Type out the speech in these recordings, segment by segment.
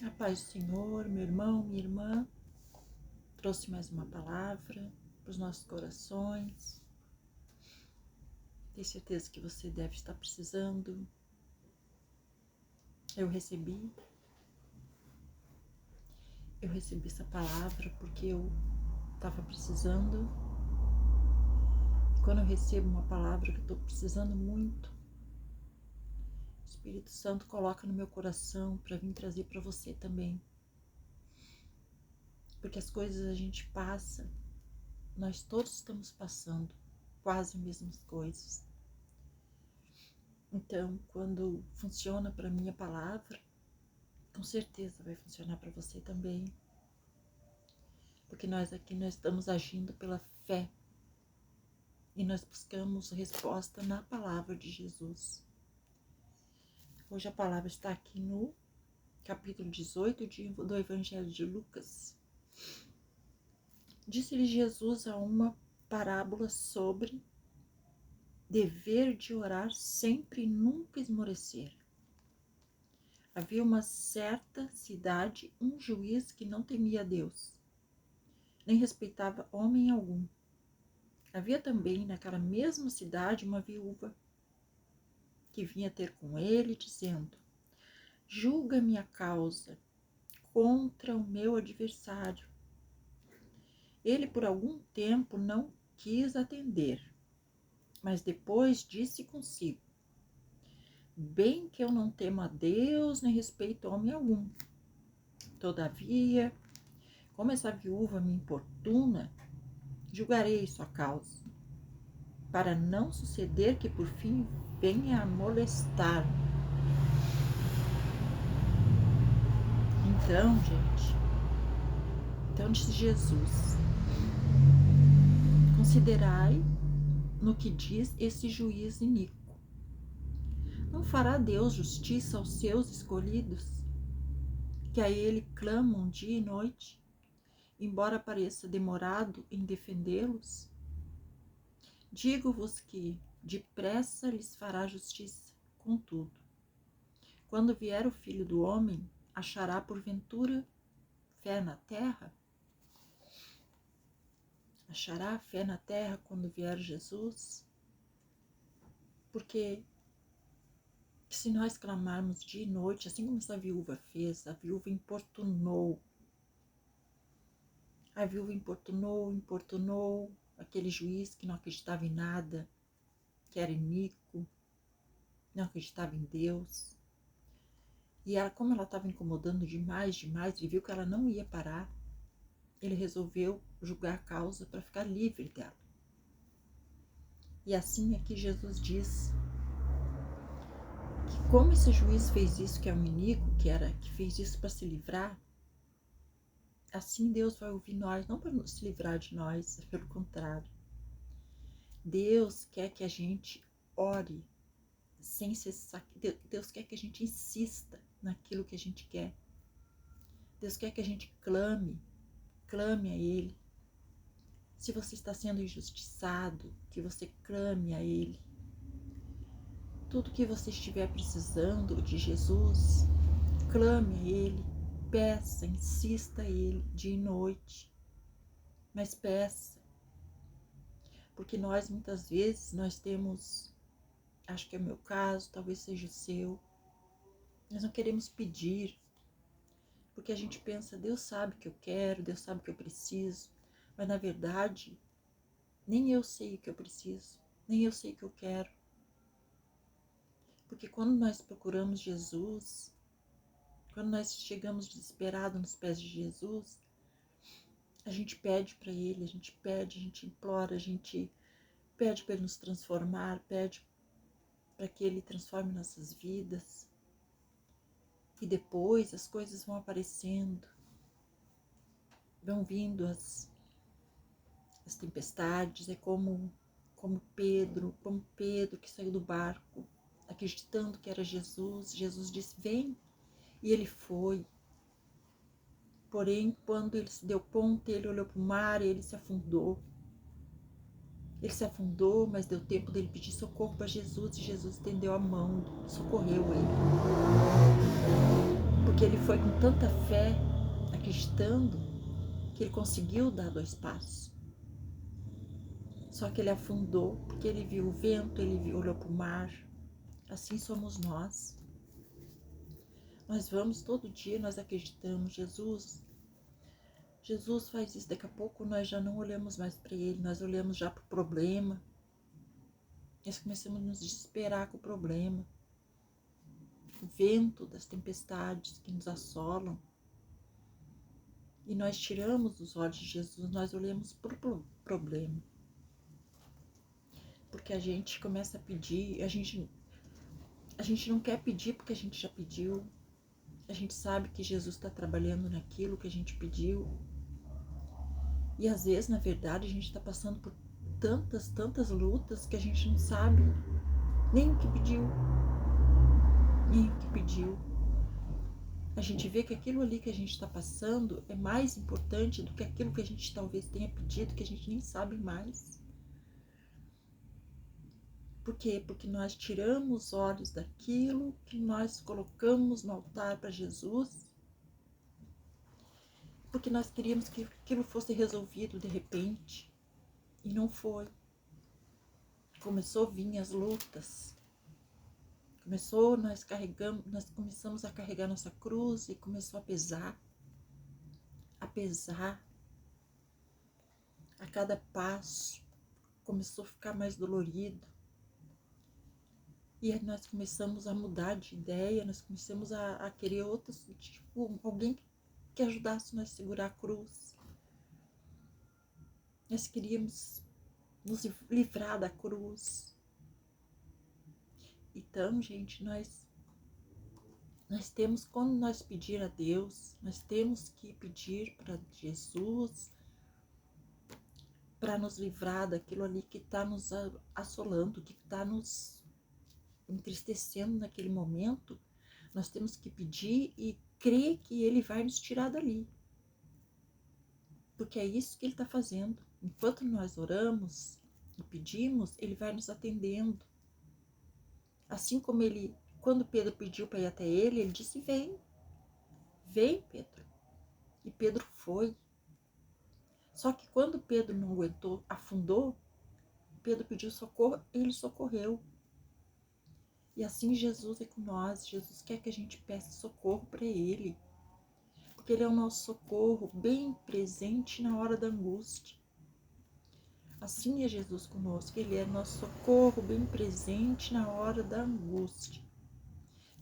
A paz do Senhor, meu irmão, minha irmã, trouxe mais uma palavra para os nossos corações. Tenho certeza que você deve estar precisando. Eu recebi essa palavra porque eu estava precisando. E quando eu recebo uma palavra que eu estou precisando muito, o Espírito Santo coloca no meu coração para vir trazer para você também. Porque as coisas a gente passa, nós todos estamos passando quase as mesmas coisas. Então, quando funciona para mim a palavra, com certeza vai funcionar para você também. Porque nós estamos agindo pela fé. E nós buscamos resposta na palavra de Jesus. Hoje a palavra está aqui no capítulo 18 do Evangelho de Lucas. Disse-lhe Jesus a uma parábola sobre dever de orar sempre e nunca esmorecer. Havia uma certa cidade, um juiz que não temia Deus, nem respeitava homem algum. Havia também naquela mesma cidade uma viúva que vinha ter com ele, dizendo: julga minha causa contra o meu adversário. Ele por algum tempo não quis atender, mas depois disse consigo: bem que eu não temo a Deus, nem respeito homem algum. Todavia, como essa viúva me importuna, julgarei sua causa, para não suceder que por fim venha a molestar-me. Então disse Jesus: considerai no que diz esse juiz iníquo. Não fará Deus justiça aos seus escolhidos, que a ele clamam dia e noite, embora pareça demorado em defendê-los? Digo-vos que depressa lhes fará justiça. Contudo, quando vier o Filho do Homem, achará porventura fé na terra? Achará fé na terra quando vier Jesus? Porque se nós clamarmos dia e noite, assim como essa viúva fez, a viúva importunou aquele juiz que não acreditava em nada, que era iníquo, não acreditava em Deus. E ela, como ela estava incomodando demais, ele viu que ela não ia parar, ele resolveu julgar a causa para ficar livre dela. E assim é que Jesus diz que como esse juiz fez isso, que é um iníquo, que fez isso para se livrar, assim Deus vai ouvir nós, não para se livrar de nós, pelo contrário. Deus quer que a gente ore sem cessar. Deus quer que a gente insista naquilo que a gente quer. Deus quer que a gente clame a Ele. Se você está sendo injustiçado, que você clame a Ele. Tudo que você estiver precisando de Jesus, clame a Ele, peça, insista a Ele dia e noite. Mas peça, porque nós muitas vezes temos, acho que é o meu caso, talvez seja o seu, nós não queremos pedir, porque a gente pensa, Deus sabe o que eu quero, Deus sabe o que eu preciso, mas na verdade, nem eu sei o que eu preciso, nem eu sei o que eu quero. Porque quando nós procuramos Jesus, quando nós chegamos desesperados nos pés de Jesus, a gente pede para Ele, a gente implora, a gente pede para Ele nos transformar, pede para que Ele transforme nossas vidas. E depois as coisas vão aparecendo, vão vindo as tempestades. É como Pedro que saiu do barco, acreditando que era Jesus. Jesus disse, vem, e ele foi. Porém, quando ele se deu conta, ele olhou para o mar e ele se afundou. Ele se afundou, mas deu tempo dele pedir socorro para Jesus, e Jesus estendeu a mão, socorreu ele. que ele foi com tanta fé, acreditando, que ele conseguiu dar 2 passos. Só que ele afundou, porque ele viu o vento, olhou para o mar. Assim somos nós. Nós vamos todo dia, nós acreditamos, Jesus faz isso, daqui a pouco nós já não olhamos mais para ele, nós olhamos já para o problema. Nós começamos a nos desesperar com o problema. O vento das tempestades que nos assolam. E nós tiramos os olhos de Jesus, nós olhamos para o problema. Porque a gente começa a pedir, a gente não quer pedir porque a gente já pediu. A gente sabe que Jesus está trabalhando naquilo que a gente pediu. E às vezes, na verdade, a gente está passando por tantas lutas que a gente não sabe nem o que pediu. Nem o que pediu. A gente vê que aquilo ali que a gente está passando é mais importante do que aquilo que a gente talvez tenha pedido, que a gente nem sabe mais. Por quê? Porque nós tiramos os olhos daquilo que nós colocamos no altar para Jesus, porque nós queríamos que aquilo fosse resolvido de repente, e não foi. Começou a vir as lutas, nós começamos a carregar nossa cruz e começou a pesar a cada passo, começou a ficar mais dolorido. E aí nós começamos a mudar de ideia, nós começamos a querer outros, tipo, alguém que ajudasse nós a segurar a cruz. Nós queríamos nos livrar da cruz. Então, gente, nós temos, quando nós pedir a Deus, nós temos que pedir para Jesus para nos livrar daquilo ali que está nos assolando, que está nos entristecendo naquele momento. Nós temos que pedir e crer que Ele vai nos tirar dali. Porque é isso que Ele está fazendo. Enquanto nós oramos e pedimos, Ele vai nos atendendo. Assim como Ele, quando Pedro pediu para ir até Ele, Ele disse: vem, Pedro. E Pedro foi. Só que quando Pedro não aguentou, afundou, Pedro pediu socorro, Ele socorreu. E assim Jesus é com nós. Jesus quer que a gente peça socorro para Ele. Porque Ele é o nosso socorro, bem presente na hora da angústia. Assim é Jesus conosco. Ele é nosso socorro, bem presente na hora da angústia.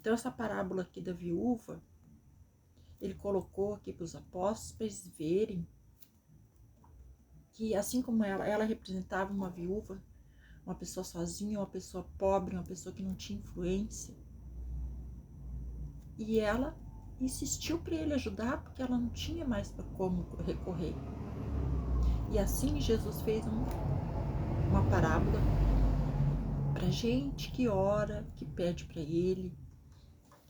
Então essa parábola aqui da viúva, Ele colocou aqui para os apóstolos, para eles verem que assim como ela representava uma viúva, uma pessoa sozinha, uma pessoa pobre, uma pessoa que não tinha influência. E ela insistiu para ele ajudar porque ela não tinha mais para como recorrer. E assim Jesus fez uma parábola para gente que ora, que pede para Ele.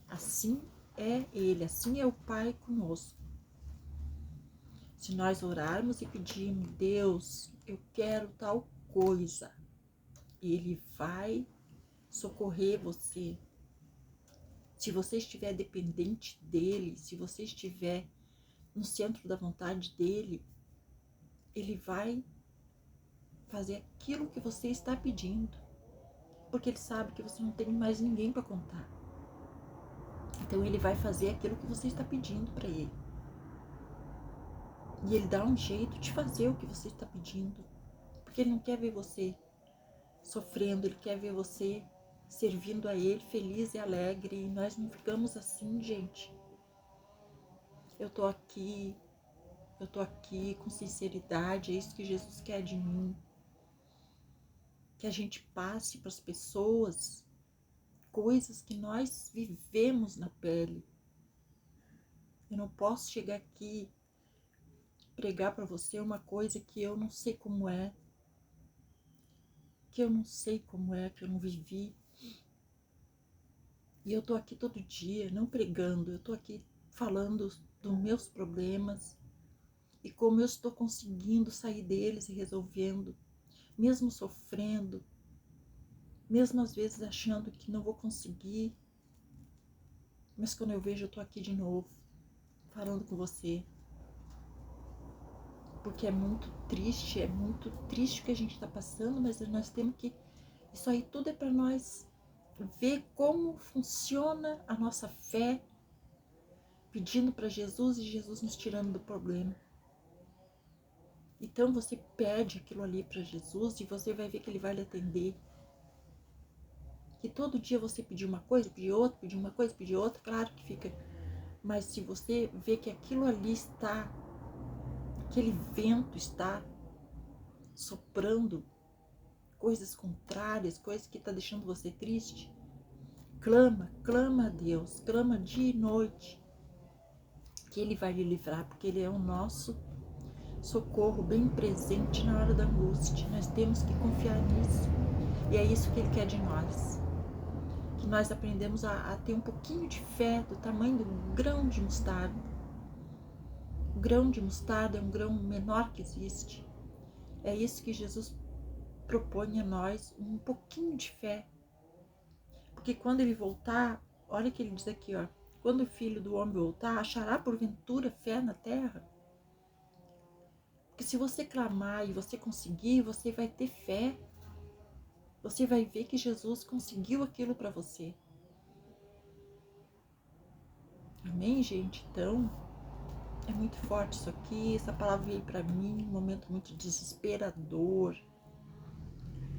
Assim é Ele, assim é o Pai conosco. Se nós orarmos e pedirmos: Deus, eu quero tal coisa, Ele vai socorrer você. Se você estiver dependente dEle, se você estiver no centro da vontade dEle, Ele vai fazer aquilo que você está pedindo, porque Ele sabe que você não tem mais ninguém para contar. Então Ele vai fazer aquilo que você está pedindo para Ele. E Ele dá um jeito de fazer o que você está pedindo, porque Ele não quer ver você sofrendo, Ele quer ver você servindo a Ele feliz e alegre. E nós não ficamos assim, gente. Eu tô aqui com sinceridade, é isso que Jesus quer de mim. Que a gente passe para as pessoas coisas que nós vivemos na pele. Eu não posso chegar aqui pregar para você uma coisa que eu não sei como é, que eu não vivi. E eu tô aqui todo dia, não pregando, eu tô aqui falando dos meus problemas e como eu estou conseguindo sair deles e resolvendo, mesmo sofrendo, mesmo às vezes achando que não vou conseguir. Mas quando eu vejo, eu tô aqui de novo, falando com você. Porque é muito triste o que a gente tá passando, mas nós temos que... Isso aí tudo é para nós ver como funciona a nossa fé, pedindo para Jesus e Jesus nos tirando do problema. Então você pede aquilo ali para Jesus e você vai ver que ele vai lhe atender. Que todo dia você pedir uma coisa, pedir outra, pedir uma coisa, pedir outra, claro que fica. Mas se você vê que aquilo ali está, aquele vento está soprando coisas contrárias, coisas que está deixando você triste, clama a Deus, clama dia e noite, que Ele vai lhe livrar, porque Ele é o nosso socorro bem presente na hora da angústia. Nós temos que confiar nisso. E é isso que Ele quer de nós. Que nós aprendemos a ter um pouquinho de fé do tamanho do grão de mostarda. O grão de mostarda é um grão menor que existe. É isso que Jesus propõe a nós, um pouquinho de fé. Porque quando Ele voltar, olha o que Ele diz aqui, ó. Quando o Filho do Homem voltar, achará porventura fé na terra? Porque se você clamar e você conseguir, você vai ter fé. Você vai ver que Jesus conseguiu aquilo para você. Amém, gente? Então, é muito forte isso aqui. Essa palavra veio para mim num momento muito desesperador.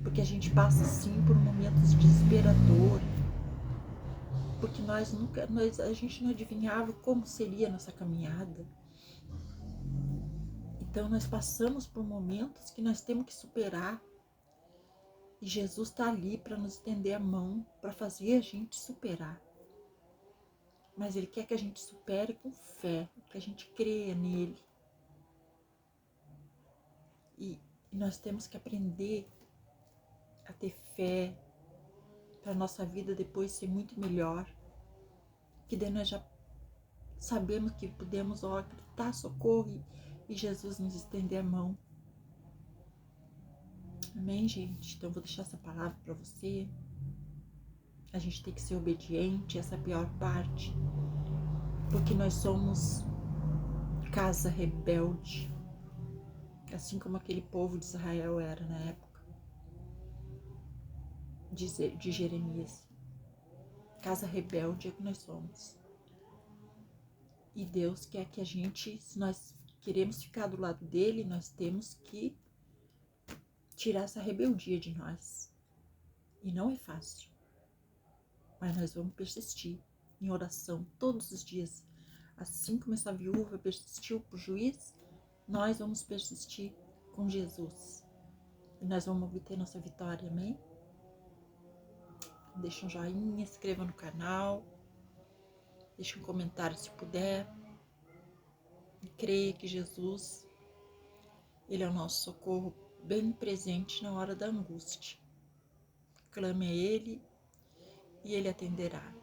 Porque a gente passa, sim, por momentos desesperadores. Porque a gente não adivinhava como seria a nossa caminhada. Então, nós passamos por momentos que nós temos que superar. E Jesus está ali para nos estender a mão, para fazer a gente superar. Mas Ele quer que a gente supere com fé, que a gente creia nele. E nós temos que aprender a ter fé para a nossa vida depois ser muito melhor. Que daí nós já sabemos que podemos gritar socorro e Jesus nos estender a mão. Amém, gente? Então eu vou deixar essa palavra para você. A gente tem que ser obediente, essa é a pior parte. Porque nós somos casa rebelde. Assim como aquele povo de Israel era na época de Jeremias. Casa rebelde é que nós somos. E Deus quer que a gente, se nós queremos ficar do lado dele, nós temos que tirar essa rebeldia de nós. E não é fácil. Mas nós vamos persistir em oração todos os dias. Assim como essa viúva persistiu para o juiz, nós vamos persistir com Jesus. E nós vamos obter nossa vitória, amém? Deixa um joinha, se inscreva no canal. Deixe um comentário se puder. E creia que Jesus, Ele é o nosso socorro bem presente na hora da angústia. Clame a Ele e Ele atenderá.